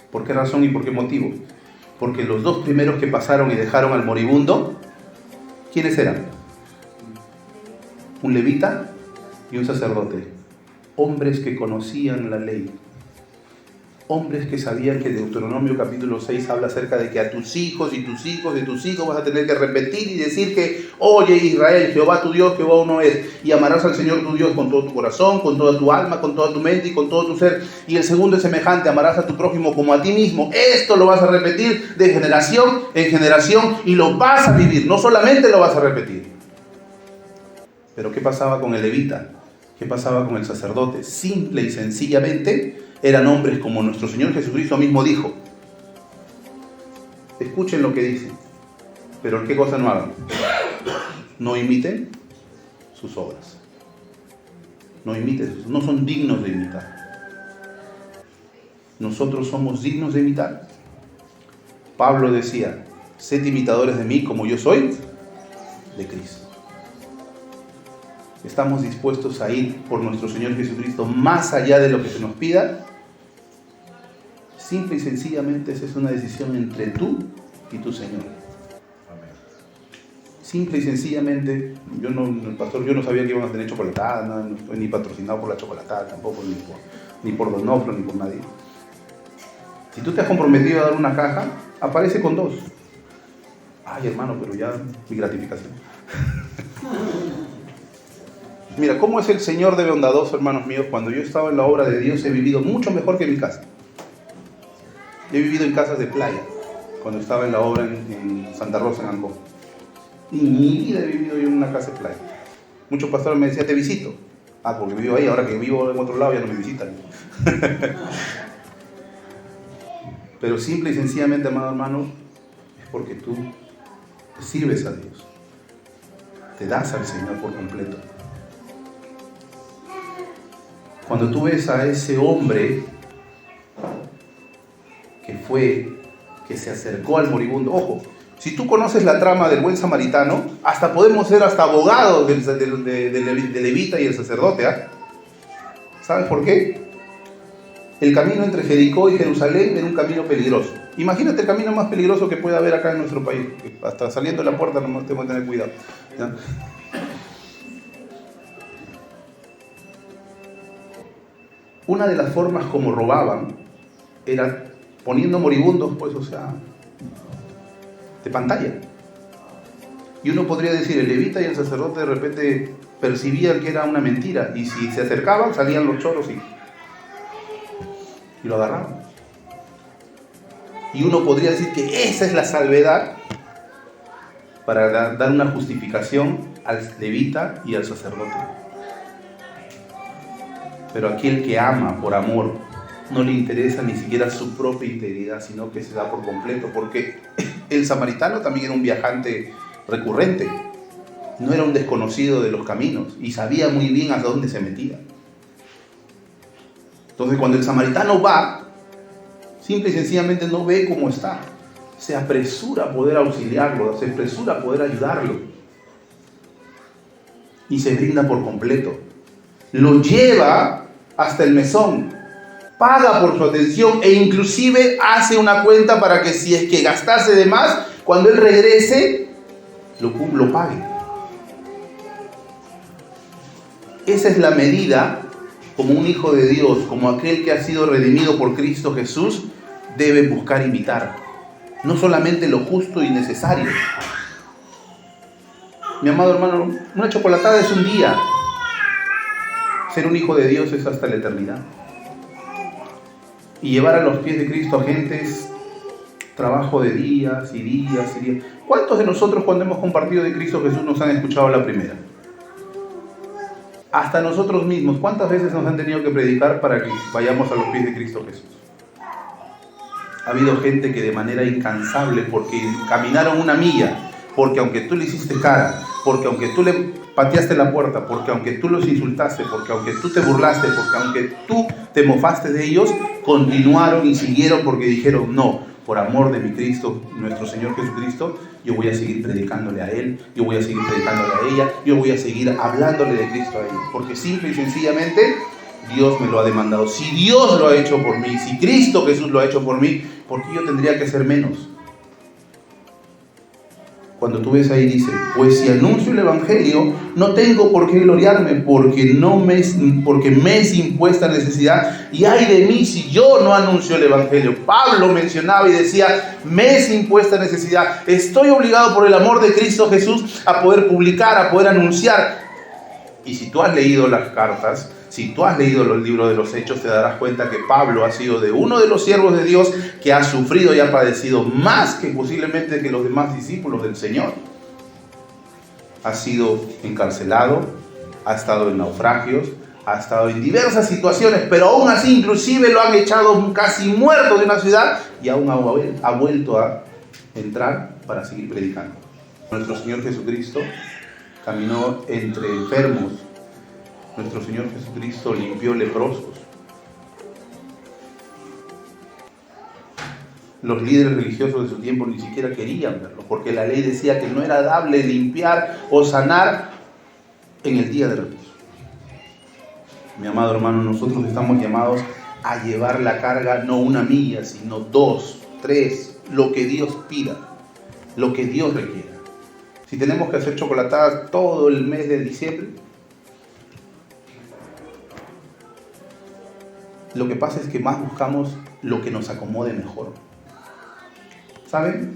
¿Por qué razón y por qué motivo? Porque los 2 primeros que pasaron y dejaron al moribundo, ¿quiénes eran? Un levita y un sacerdote. Hombres que conocían la ley. Hombres que sabían que Deuteronomio capítulo 6 habla acerca de que a tus hijos y tus hijos de tus hijos vas a tener que repetir y decir que, oye Israel, Jehová tu Dios, Jehová uno es, y amarás al Señor tu Dios con todo tu corazón, con toda tu alma, con toda tu mente y con todo tu ser. Y el segundo es semejante, amarás a tu prójimo como a ti mismo. Esto lo vas a repetir de generación en generación y lo vas a vivir, no solamente lo vas a repetir. Pero ¿qué pasaba con el levita? ¿Qué pasaba con el sacerdote? Simple y sencillamente eran hombres como nuestro Señor Jesucristo mismo dijo. Escuchen lo que dice, pero ¿qué cosa no hagan? No imiten sus obras. No imiten, no son dignos de imitar. Nosotros somos dignos de imitar. Pablo decía, sed imitadores de mí como yo soy de Cristo. Estamos dispuestos a ir por nuestro Señor Jesucristo más allá de lo que se nos pida. Simple y sencillamente esa es una decisión entre tú y tu Señor. Simple y sencillamente, yo no sabía que iban a tener chocolatada, no estoy ni patrocinado por la chocolatada tampoco, ni por Donofrio, ni por nadie. Si tú te has comprometido a dar una caja, aparece con 2. Ay, hermano, pero ya mi gratificación. Mira, ¿cómo es el Señor de bondadoso, hermanos míos? Cuando yo estaba en la obra de Dios he vivido mucho mejor que en mi casa. He vivido en casas de playa, cuando estaba en la obra en Santa Rosa, en Ancón. Y en mi vida he vivido yo en una casa de playa. Muchos pastores me decían, te visito. Ah, porque vivo ahí, ahora que vivo en otro lado ya no me visitan. Pero simple y sencillamente, amado hermano, es porque tú sirves a Dios. Te das al Señor por completo. Cuando tú ves a ese hombre que se acercó al moribundo, ojo, si tú conoces la trama del buen samaritano, hasta podemos ser hasta abogados de levita y el sacerdote, ¿eh? ¿Sabes por qué? El camino entre Jericó y Jerusalén era un camino peligroso. Imagínate el camino más peligroso que puede haber acá en nuestro país. Hasta saliendo de la puerta nomás tengo que tener cuidado, ¿ya? Una de las formas como robaban era poniendo moribundos, pues, o sea, de pantalla. Y uno podría decir, el levita y el sacerdote de repente percibían que era una mentira, y si se acercaban salían los choros y lo agarraban. Y uno podría decir que esa es la salvedad para dar una justificación al levita y al sacerdote. Pero aquel que ama por amor no le interesa ni siquiera su propia integridad, sino que se da por completo, porque el samaritano también era un viajante recurrente, no era un desconocido de los caminos y sabía muy bien hasta dónde se metía. Entonces cuando el samaritano va, simple y sencillamente no ve cómo está, se apresura a poder auxiliarlo, se apresura a poder ayudarlo y se brinda por completo. Lo lleva hasta el mesón, paga por su atención e inclusive hace una cuenta para que si es que gastase de más, cuando él regrese, lo pague. Esa es la medida como un hijo de Dios, como aquel que ha sido redimido por Cristo Jesús, debe buscar imitar. No solamente lo justo y necesario. Mi amado hermano, una chocolatada es un día. Ser un hijo de Dios es hasta la eternidad. Y llevar a los pies de Cristo a gente es trabajo de días y días y días. ¿Cuántos de nosotros cuando hemos compartido de Cristo Jesús nos han escuchado a la primera? Hasta nosotros mismos, ¿cuántas veces nos han tenido que predicar para que vayamos a los pies de Cristo Jesús? Ha habido gente que de manera incansable, porque caminaron una milla, porque aunque tú le hiciste cara, porque aunque tú le pateaste la puerta, porque aunque tú los insultaste, porque aunque tú te burlaste, porque aunque tú te mofaste de ellos, continuaron y siguieron porque dijeron, no, por amor de mi Cristo, nuestro Señor Jesucristo, yo voy a seguir predicándole a Él, yo voy a seguir predicándole a ella, yo voy a seguir hablándole de Cristo a ella, porque simple y sencillamente Dios me lo ha demandado. Si Dios lo ha hecho por mí, si Cristo Jesús lo ha hecho por mí, ¿por qué yo tendría que hacer menos? Cuando tú ves ahí dice, pues si anuncio el Evangelio, no tengo por qué gloriarme, porque me es impuesta necesidad, y ay de mí si yo no anuncio el Evangelio. Pablo mencionaba y decía, me es impuesta necesidad, estoy obligado por el amor de Cristo Jesús a poder publicar, a poder anunciar. Y si tú has leído las cartas, si tú has leído los libros de los Hechos, te darás cuenta que Pablo ha sido de uno de los siervos de Dios que ha sufrido y ha padecido más que posiblemente que los demás discípulos del Señor. Ha sido encarcelado, ha estado en naufragios, ha estado en diversas situaciones, pero aún así inclusive lo han echado casi muerto de una ciudad y aún ha vuelto a entrar para seguir predicando. Nuestro Señor Jesucristo caminó entre enfermos. Nuestro Señor Jesucristo limpió leprosos. Los líderes religiosos de su tiempo ni siquiera querían verlo, porque la ley decía que no era dable limpiar o sanar en el día de reposo. Mi amado hermano, nosotros estamos llamados a llevar la carga no 1 milla, sino 2, 3, lo que Dios pida, lo que Dios requiera. Si tenemos que hacer chocolatadas todo el mes de diciembre, lo que pasa es que más buscamos lo que nos acomode mejor. ¿Saben?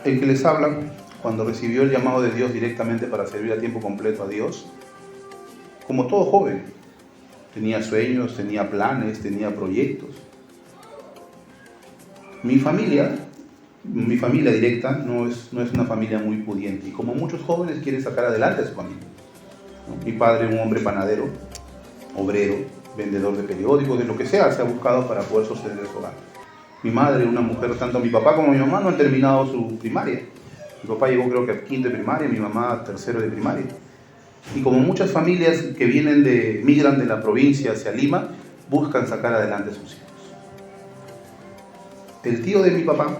El que les habla, cuando recibió el llamado de Dios directamente para servir a tiempo completo a Dios, como todo joven, tenía sueños, tenía planes, tenía proyectos. Mi familia directa no es una familia muy pudiente, y como muchos jóvenes quiere sacar adelante a su familia. Mi padre, un hombre panadero, obrero, vendedor de periódicos, de lo que sea, se ha buscado para poder sostener su hogar. Mi madre, una mujer, tanto mi papá como mi mamá no han terminado su primaria. Mi papá llegó creo que a 5º de primaria, mi mamá a 3º de primaria. Y como muchas familias que migran de la provincia hacia Lima, buscan sacar adelante a sus hijos. El tío de mi papá,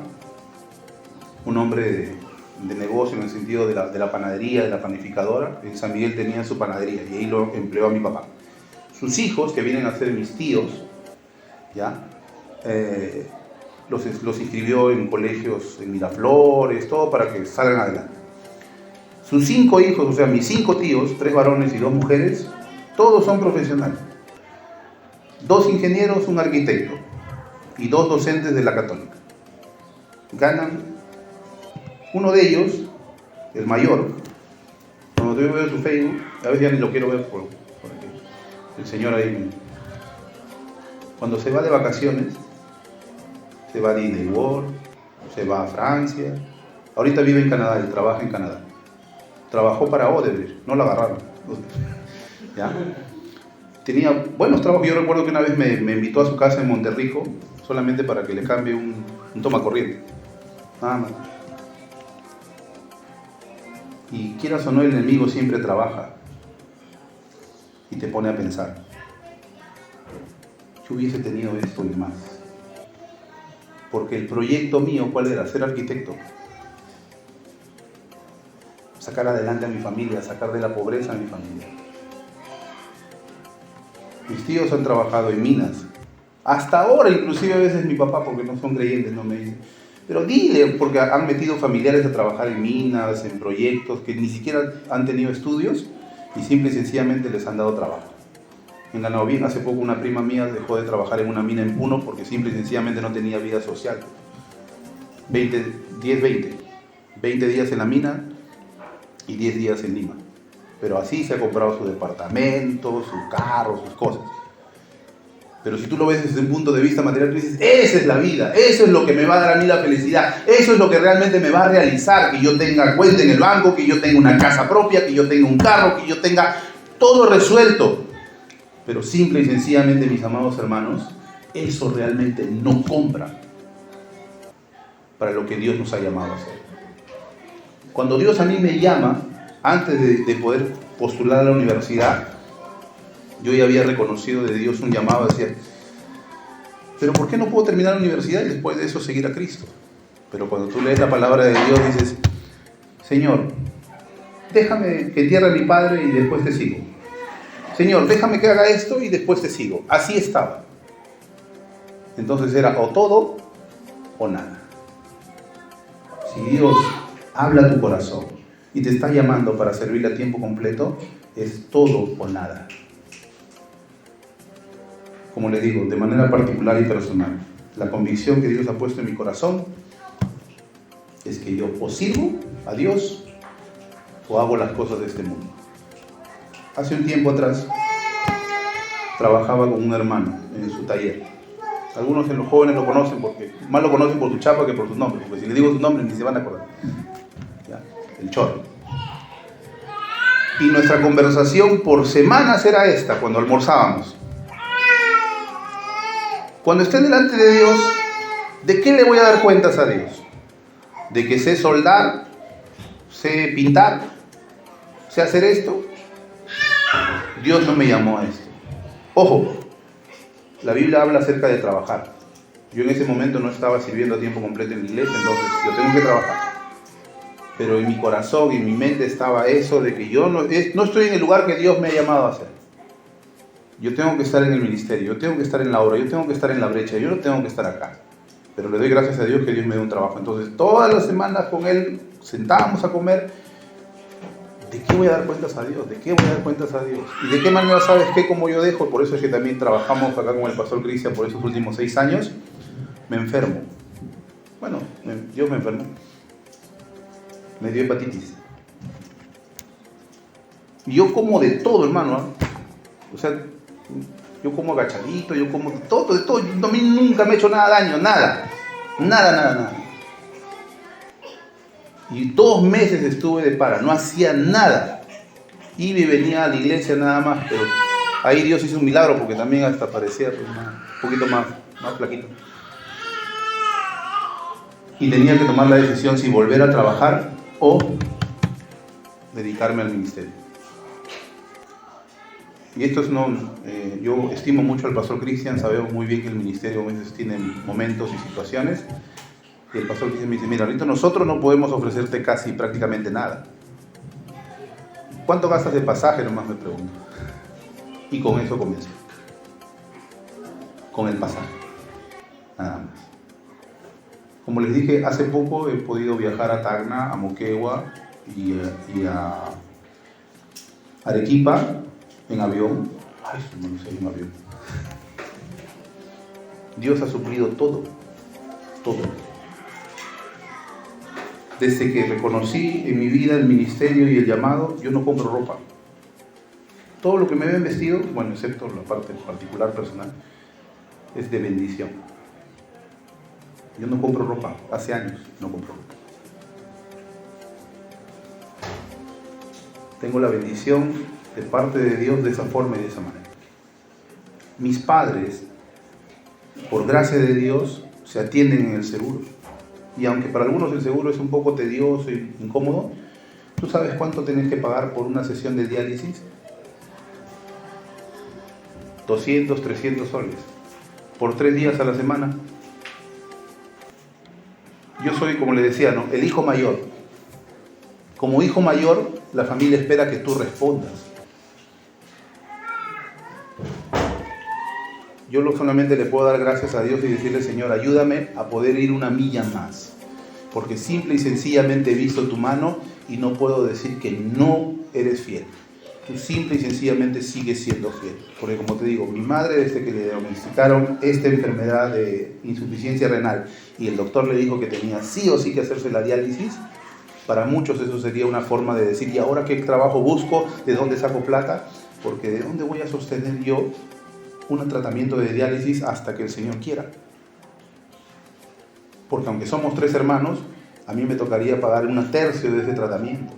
un hombre de negocio en el sentido de la panadería, de la panificadora, en San Miguel tenía su panadería y ahí lo empleó a mi papá. Sus hijos, que vienen a ser mis tíos, ¿ya? Los inscribió en colegios en Miraflores, todo para que salgan adelante. Sus 5 hijos, o sea, mis 5 tíos, 3 varones y 2 mujeres, todos son profesionales. 2 ingenieros, un arquitecto y 2 docentes de la Católica. Ganan, uno de ellos, el mayor, cuando yo veo su Facebook, a veces ya ni lo quiero ver por el señor ahí. Cuando se va de vacaciones, se va a Disney World, se va a Francia. Ahorita vive en Canadá, él trabaja en Canadá. Trabajó para Odebrecht, no lo agarraron. ¿Ya? Tenía buenos trabajos. Yo recuerdo que una vez me invitó a su casa en Monterrico, solamente para que le cambie un tomacorriente. Nada más. Y quieras o no, el enemigo siempre trabaja y te pone a pensar, yo hubiese tenido esto y más. Porque el proyecto mío, ¿cuál era? Ser arquitecto. Sacar adelante a mi familia, sacar de la pobreza a mi familia. Mis tíos han trabajado en minas. Hasta ahora, inclusive a veces mi papá, porque no son creyentes, no me dice, pero dile, porque han metido familiares a trabajar en minas, en proyectos que ni siquiera han tenido estudios y simple y sencillamente les han dado trabajo. En la Novín, hace poco una prima mía dejó de trabajar en una mina en Puno porque simple y sencillamente no tenía vida social. 20 días en la mina y 10 días en Lima. Pero así se ha comprado su departamento, su carro, sus cosas. Pero si tú lo ves desde un punto de vista material, tú dices, esa es la vida, eso es lo que me va a dar a mí la felicidad, eso es lo que realmente me va a realizar, que yo tenga cuenta en el banco, que yo tenga una casa propia, que yo tenga un carro, que yo tenga todo resuelto. Pero simple y sencillamente, mis amados hermanos, eso realmente no compra para lo que Dios nos ha llamado a hacer. Cuando Dios a mí me llama, antes de poder postular a la universidad, yo ya había reconocido de Dios un llamado, decía, pero ¿por qué no puedo terminar la universidad y después de eso seguir a Cristo? Pero cuando tú lees la palabra de Dios dices, Señor, déjame que entierre a mi padre y después te sigo. Señor, déjame que haga esto y después te sigo. Así estaba. Entonces era o todo o nada. Si Dios habla a tu corazón y te está llamando para servirle a tiempo completo, es todo o nada. Como le digo, de manera particular y personal, la convicción que Dios ha puesto en mi corazón es que yo o sirvo a Dios o hago las cosas de este mundo. Hace un tiempo atrás trabajaba con un hermano en su taller. Algunos de los jóvenes lo conocen porque más lo conocen por su chapa que por su nombre, porque si le digo su nombre ni se van a acordar. ¿Ya? El Choro. Y nuestra conversación por semanas era esta, cuando almorzábamos. Cuando esté delante de Dios, ¿de qué le voy a dar cuentas a Dios? ¿De que sé soldar? ¿Sé pintar? ¿Sé hacer esto? Dios no me llamó a esto. Ojo, la Biblia habla acerca de trabajar. Yo en ese momento no estaba sirviendo a tiempo completo en la iglesia, entonces yo tengo que trabajar. Pero en mi corazón y en mi mente estaba eso de que yo no estoy en el lugar que Dios me ha llamado a hacer. Yo tengo que estar en el ministerio, yo tengo que estar en la obra, yo tengo que estar en la brecha, yo no tengo que estar acá. Pero le doy gracias a Dios que Dios me dio un trabajo. Entonces, todas las semanas con él sentábamos a comer. ¿De qué voy a dar cuentas a Dios? ¿De qué voy a dar cuentas a Dios? ¿Y de qué manera sabes qué? Como yo dejo, por eso es que también trabajamos acá con el pastor Cristian por esos últimos 6 años, me enfermo. Bueno, Dios me enfermó. Me dio hepatitis. Y yo como de todo, hermano, ¿eh? O sea, yo como agachadito, yo como de todo, de todo. A mí nunca me he hecho nada daño, nada. Nada. Y 2 meses estuve de para, no hacía nada. Iba y venía a la iglesia nada más, pero ahí Dios hizo un milagro porque también hasta parecía pues, un poquito más flaquito. Y tenía que tomar la decisión si volver a trabajar o dedicarme al ministerio. Y esto es yo estimo mucho al pastor Cristian, sabemos muy bien que el ministerio a veces tiene momentos y situaciones. Y el pastor Cristian me dice, mira, ahorita nosotros no podemos ofrecerte casi prácticamente nada. ¿Cuánto gastas de pasaje? Nomás me pregunto. Y con eso comienzo. Con el pasaje. Nada más. Como les dije, hace poco he podido viajar a Tacna, a Moquegua y a Arequipa en avión. Ay, no sé, en avión. Dios ha suplido todo. Desde que reconocí en mi vida el ministerio y el llamado, yo no compro ropa. Todo lo que me ven vestido, bueno, excepto la parte particular personal, es de bendición. Yo no compro ropa, hace años no compro ropa. Tengo la bendición de parte de Dios de esa forma y de esa manera. Mis padres, por gracia de Dios, se atienden en el seguro. Y aunque para algunos el seguro es un poco tedioso e incómodo, ¿tú sabes cuánto tenés que pagar por una sesión de diálisis? 200, 300 soles. Por 3 días a la semana. Yo soy, como le decía, ¿no?, el hijo mayor. Como hijo mayor, la familia espera que tú respondas. Yo solamente le puedo dar gracias a Dios y decirle, Señor, ayúdame a poder ir una milla más. Porque simple y sencillamente he visto tu mano y no puedo decir que no eres fiel. Tú simple y sencillamente sigues siendo fiel. Porque como te digo, mi madre desde que le diagnosticaron esta enfermedad de insuficiencia renal y el doctor le dijo que tenía sí o sí que hacerse la diálisis, para muchos eso sería una forma de decir, ¿y ahora qué trabajo busco? ¿De dónde saco plata? Porque ¿de dónde voy a sostener yo un tratamiento de diálisis hasta que el Señor quiera? Porque aunque somos 3 hermanos, a mí me tocaría pagar 1/3 de ese tratamiento.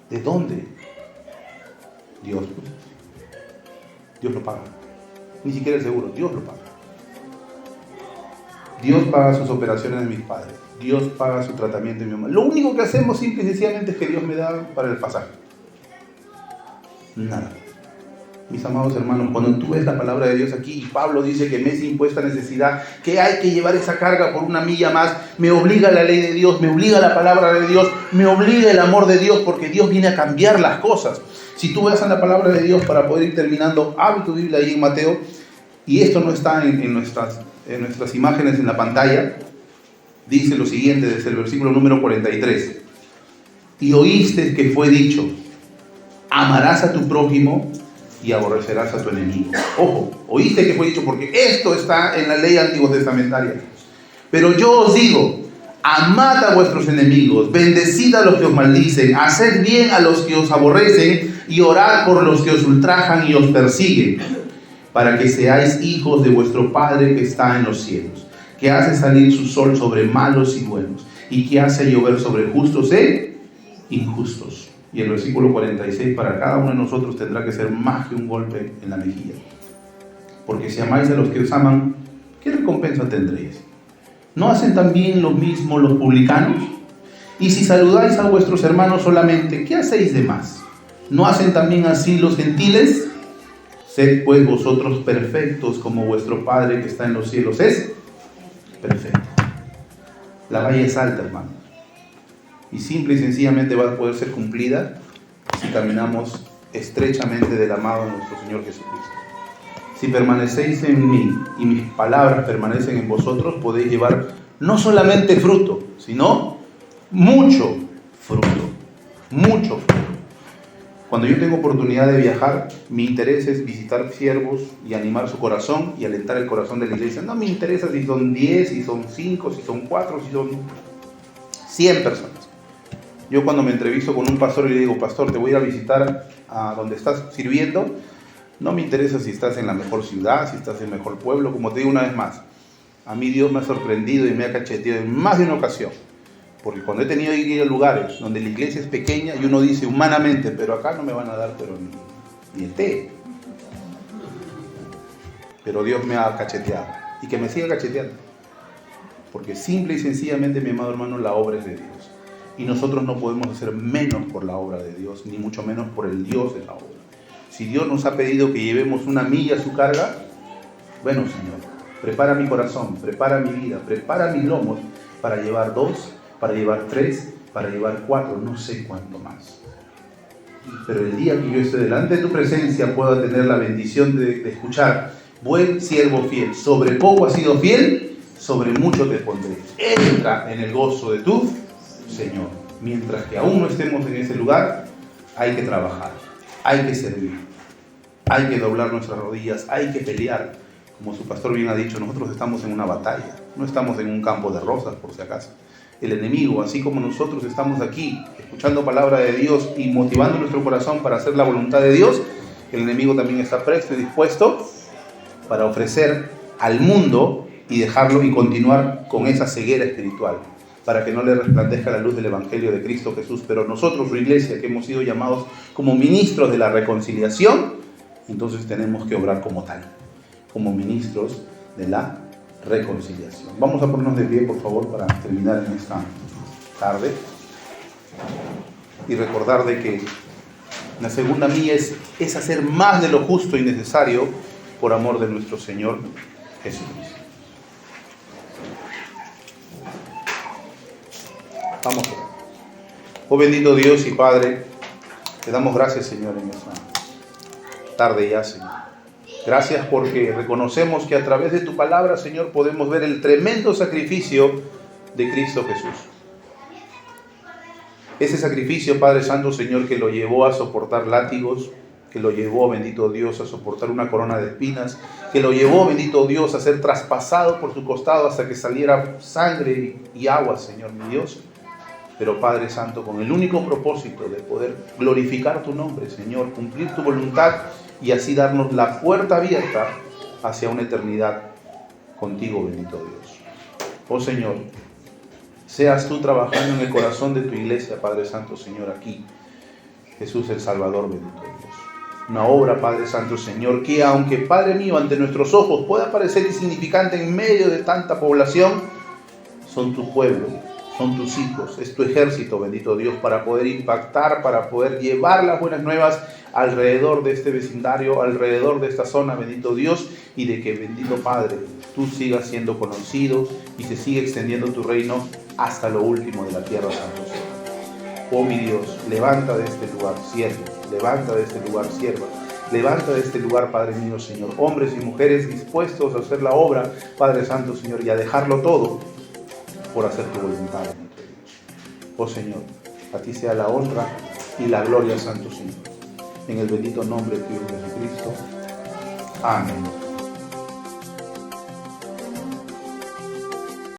¿De dónde? Dios. Dios lo paga. Ni siquiera el seguro, Dios lo paga. Dios paga sus operaciones de mis padres. Dios paga su tratamiento de mi mamá. Lo único que hacemos simple y sencillamente es que Dios me da para el pasaje. Nada. Mis amados hermanos, cuando tú ves la palabra de Dios aquí y Pablo dice que me es impuesta necesidad, que hay que llevar esa carga por una milla más, me obliga la ley de Dios, me obliga la palabra de Dios, me obliga el amor de Dios, porque Dios viene a cambiar las cosas. Si tú ves en la palabra de Dios, para poder ir terminando, abre tu Biblia ahí en Mateo, y esto no está en nuestras imágenes en la pantalla, dice lo siguiente desde el versículo número 43. Y oíste que fue dicho, amarás a tu prójimo y aborrecerás a tu enemigo. Ojo, oíste que fue dicho, porque esto está en la ley antiguo testamentaria. Pero yo os digo, amad a vuestros enemigos, bendecid a los que os maldicen, haced bien a los que os aborrecen y orad por los que os ultrajan y os persiguen, para que seáis hijos de vuestro Padre que está en los cielos, que hace salir su sol sobre malos y buenos, y que hace llover sobre justos e injustos. Y el versículo 46, para cada uno de nosotros tendrá que ser más que un golpe en la mejilla. Porque si amáis a los que os aman, ¿qué recompensa tendréis? ¿No hacen también lo mismo los publicanos? Y si saludáis a vuestros hermanos solamente, ¿qué hacéis de más? ¿No hacen también así los gentiles? Sed pues vosotros perfectos como vuestro Padre que está en los cielos es perfecto. La valla es alta, hermanos, y simple y sencillamente va a poder ser cumplida si caminamos estrechamente de la mano de nuestro Señor Jesucristo. Si permanecéis en mí y mis palabras permanecen en vosotros, podéis llevar no solamente fruto, sino mucho fruto. Mucho fruto. Cuando yo tengo oportunidad de viajar, mi interés es visitar siervos y animar su corazón y alentar el corazón de la iglesia. No me interesa si son 10, si son 5, si son 4, si son 100 personas. Yo cuando me entrevisto con un pastor y le digo, pastor, te voy a ir a visitar a donde estás sirviendo, no me interesa si estás en la mejor ciudad, si estás en el mejor pueblo. Como te digo una vez más, a mí Dios me ha sorprendido y me ha cacheteado en más de una ocasión. Porque cuando he tenido que ir a lugares donde la iglesia es pequeña y uno dice humanamente, pero acá no me van a dar pero ni el té. Pero Dios me ha cacheteado y que me siga cacheteando. Porque simple y sencillamente, mi amado hermano, la obra es de Dios. Y nosotros no podemos hacer menos por la obra de Dios, ni mucho menos por el Dios de la obra. Si Dios nos ha pedido que llevemos una milla a su carga, bueno, Señor, prepara mi corazón, prepara mi vida, prepara mis lomos para llevar 2, para llevar 3, para llevar 4, no sé cuánto más. Pero el día que yo esté delante de tu presencia pueda tener la bendición de escuchar, buen siervo fiel, sobre poco has sido fiel, sobre mucho te pondré. Entra en el gozo de tu Señor. Mientras que aún no estemos en ese lugar, hay que trabajar, hay que servir, hay que doblar nuestras rodillas, hay que pelear. Como su pastor bien ha dicho, nosotros estamos en una batalla, no estamos en un campo de rosas por si acaso. El enemigo, así como nosotros estamos aquí escuchando palabra de Dios y motivando nuestro corazón para hacer la voluntad de Dios, el enemigo también está presto y dispuesto para ofrecer al mundo y dejarlo y continuar con esa ceguera espiritual, para que no le resplandezca la luz del Evangelio de Cristo Jesús. Pero nosotros, su iglesia, que hemos sido llamados como ministros de la reconciliación, entonces tenemos que obrar como tal, como ministros de la reconciliación. Vamos a ponernos de pie, por favor, para terminar en esta tarde y recordar de que la segunda milla es hacer más de lo justo y necesario por amor de nuestro Señor Jesucristo. Vamos a orar. Oh bendito Dios y Padre, te damos gracias, Señor, en esta tarde ya, Señor. Gracias porque reconocemos que a través de tu palabra, Señor, podemos ver el tremendo sacrificio de Cristo Jesús. Ese sacrificio, Padre Santo, Señor, que lo llevó a soportar látigos, que lo llevó, bendito Dios, a soportar una corona de espinas, que lo llevó, bendito Dios, a ser traspasado por su costado hasta que saliera sangre y agua, Señor, mi Dios. Pero Padre Santo, con el único propósito de poder glorificar tu nombre, Señor, cumplir tu voluntad y así darnos la puerta abierta hacia una eternidad contigo, bendito Dios. Oh Señor, seas tú trabajando en el corazón de tu iglesia, Padre Santo, Señor, aquí. Jesús el Salvador, bendito Dios. Una obra, Padre Santo, Señor, que aunque, Padre mío, ante nuestros ojos pueda parecer insignificante en medio de tanta población, son tu pueblo, son tus hijos, es tu ejército, bendito Dios, para poder impactar, para poder llevar las buenas nuevas alrededor de este vecindario, alrededor de esta zona, bendito Dios, y de que, bendito Padre, tú sigas siendo conocido y se siga extendiendo tu reino hasta lo último de la tierra, Santo Señor. Oh mi Dios, levanta de este lugar siervos, levanta de este lugar siervas, levanta de este lugar, Padre mío, Señor, hombres y mujeres dispuestos a hacer la obra, Padre Santo, Señor, y a dejarlo todo por hacer tu voluntad en nuestro Dios. Oh Señor, a ti sea la honra y la gloria, Santo Señor. En el bendito nombre de tu Hijo Jesucristo. Amén.